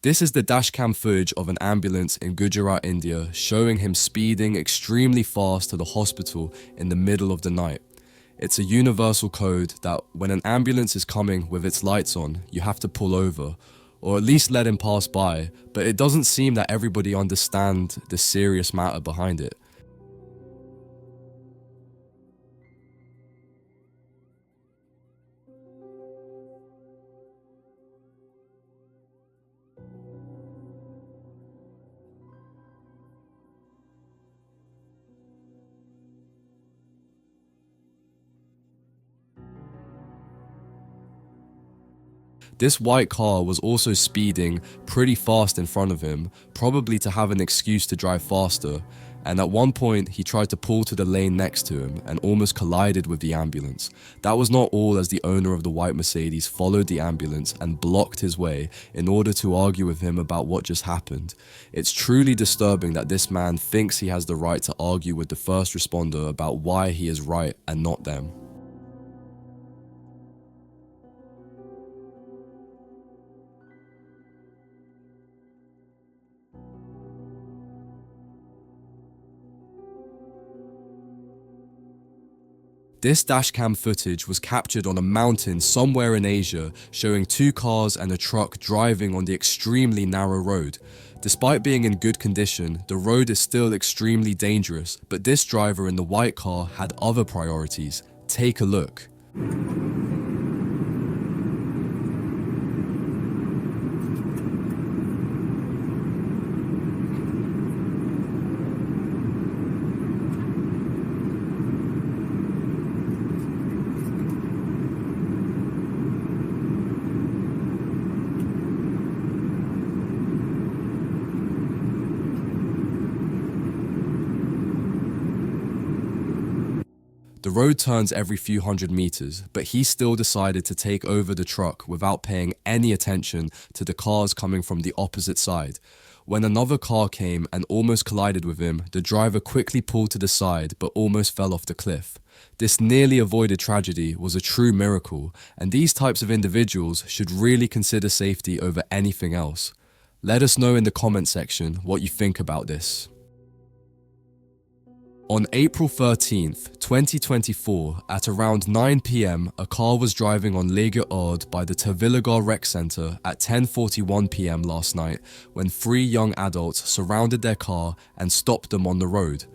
This is the dashcam footage of an ambulance in Gujarat, India, showing him speeding extremely fast to the hospital in the middle of the night. It's a universal code that when an ambulance is coming with its lights on, you have to pull over, or at least let him pass by, but it doesn't seem that everybody understands the serious matter behind it. This white car was also speeding pretty fast in front of him, probably to have an excuse to drive faster, and at one point he tried to pull to the lane next to him and almost collided with the ambulance. That was not all, as the owner of the white Mercedes followed the ambulance and blocked his way in order to argue with him about what just happened. It's truly disturbing that this man thinks he has the right to argue with the first responder about why he is right and not them. This dashcam footage was captured on a mountain somewhere in Asia, showing two cars and a truck driving on the extremely narrow road. Despite being in good condition, the road is still extremely dangerous, but this driver in the white car had other priorities. Take a look. The road turns every few hundred meters, but he still decided to take over the truck without paying any attention to the cars coming from the opposite side. When another car came and almost collided with him, the driver quickly pulled to the side but almost fell off the cliff. This nearly avoided tragedy was a true miracle, and these types of individuals should really consider safety over anything else. Let us know in the comment section what you think about this. On April 13th, 2024, at around 9 PM, a car was driving on Lega Ord by the Tavilagar Rec Center at 10:41 PM last night when three young adults surrounded their car and stopped them on the road.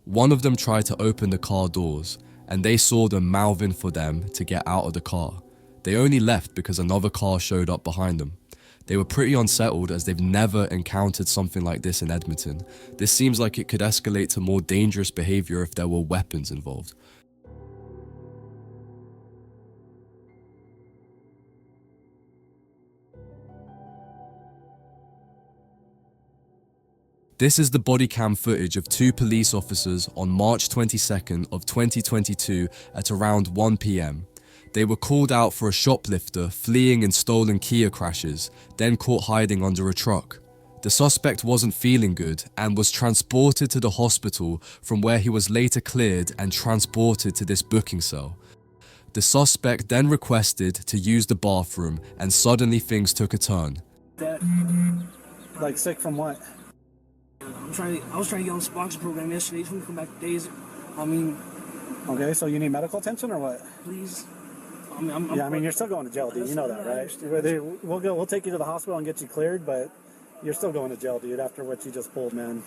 One of them tried to open the car doors, and they saw them mouthing for them to get out of the car. They only left because another car showed up behind them. They were pretty unsettled as they've never encountered something like this in Edmonton. This seems like it could escalate to more dangerous behavior if there were weapons involved. This is the body cam footage of two police officers on March 22nd of 2022 at around 1 PM. They were called out for a shoplifter fleeing in stolen Kia crashes, then caught hiding under a truck. The suspect wasn't feeling good and was transported to the hospital, from where he was later cleared and transported to this booking cell. The suspect then requested to use the bathroom, and suddenly things took a turn. Like sick from what? I was trying to get on the sponsor program yesterday. Just want to come back days. Okay, so you need medical attention or what? Please. You're still going to jail, dude. You know that, right? We'll take you to the hospital and get you cleared, but you're still going to jail, dude, after what you just pulled, man.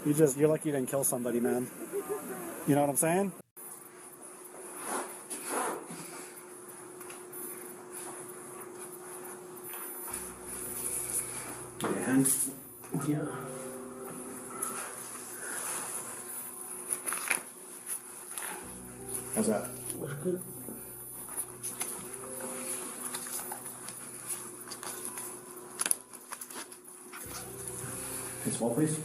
You're lucky you didn't kill somebody, man. You know what I'm saying? And yeah. How's that? Looks good. Can you swallow, please?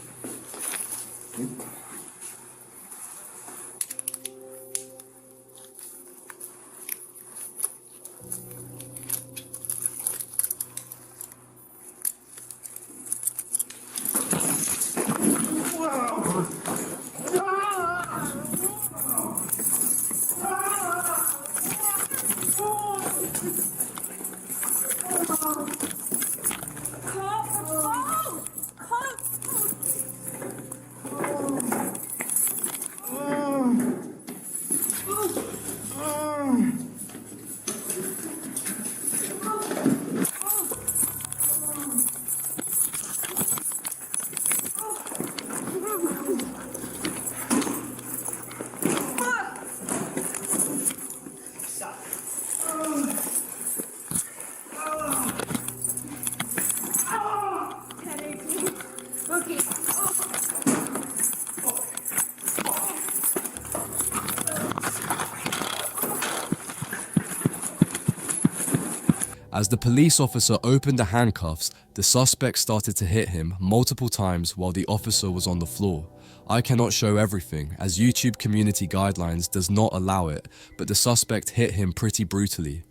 As the police officer opened the handcuffs, the suspect started to hit him multiple times while the officer was on the floor. I cannot show everything, as YouTube community guidelines does not allow it, but the suspect hit him pretty brutally.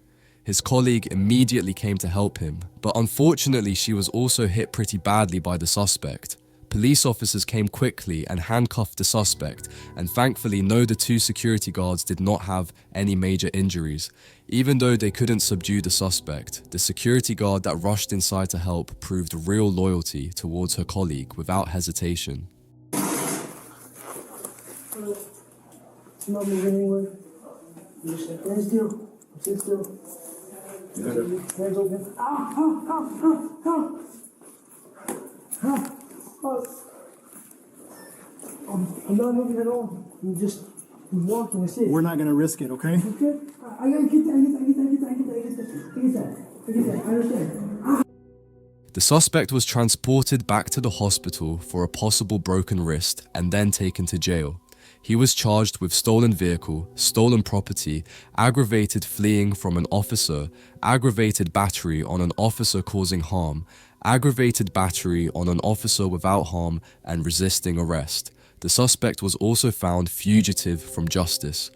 His colleague immediately came to help him, but unfortunately she was also hit pretty badly by the suspect. Police officers came quickly and handcuffed the suspect, and thankfully no, the two security guards did not have any major injuries. Even though they couldn't subdue the suspect, the security guard that rushed inside to help proved real loyalty towards her colleague without hesitation. Not moving anywhere. You just stand still. Sit still. Hands open. I'm not moving at all. I'm just walking. That's it. We're not gonna risk it, okay? Okay? I gotta get that. I get that. I understand. The suspect was transported back to the hospital for a possible broken wrist and then taken to jail. He was charged with stolen vehicle, stolen property, aggravated fleeing from an officer, aggravated battery on an officer causing harm, aggravated battery on an officer without harm, and resisting arrest. The suspect was also found fugitive from justice.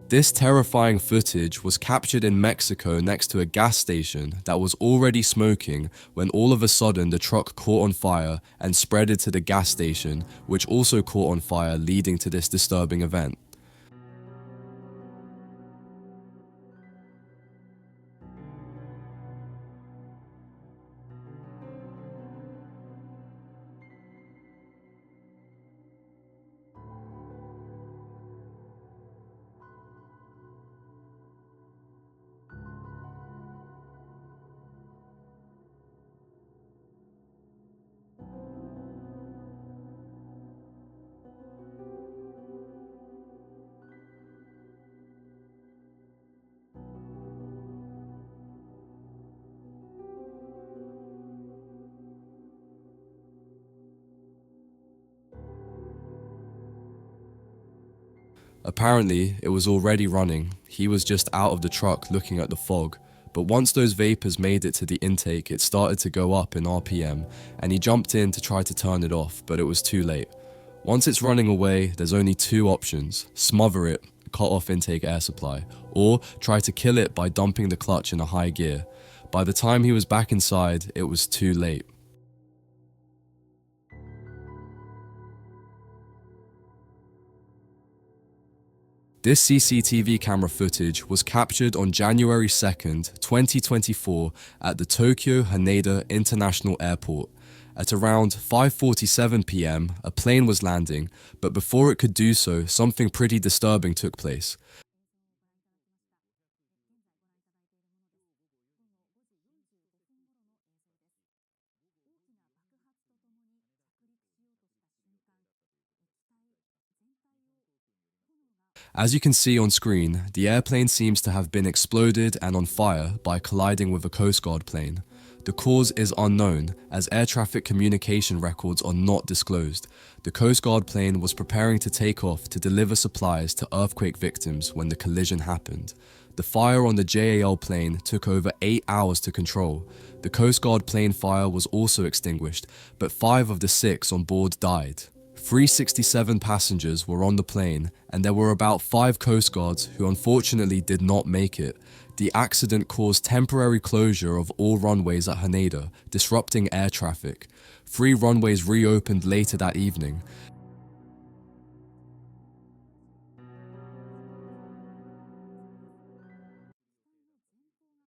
This terrifying footage was captured in Mexico next to a gas station that was already smoking when all of a sudden the truck caught on fire and spreaded to the gas station, which also caught on fire, leading to this disturbing event. Apparently, it was already running. He was just out of the truck looking at the fog. But once those vapors made it to the intake, it started to go up in RPM, and he jumped in to try to turn it off, but it was too late. Once it's running away, there's only two options: smother it, cut off intake air supply, or try to kill it by dumping the clutch in a high gear. By the time he was back inside, it was too late. This CCTV camera footage was captured on January 2nd, 2024 at the Tokyo Haneda International Airport. At around 5:47 p.m, a plane was landing, but before it could do so, something pretty disturbing took place. As you can see on screen, the airplane seems to have been exploded and on fire by colliding with a Coast Guard plane. The cause is unknown, as air traffic communication records are not disclosed. The Coast Guard plane was preparing to take off to deliver supplies to earthquake victims when the collision happened. The fire on the JAL plane took over 8 hours to control. The Coast Guard plane fire was also extinguished, but 5 of the 6 on board died. 367 passengers were on the plane, and there were about 5 Coast Guards who unfortunately did not make it. The accident caused temporary closure of all runways at Haneda, disrupting air traffic. 3 runways reopened later that evening.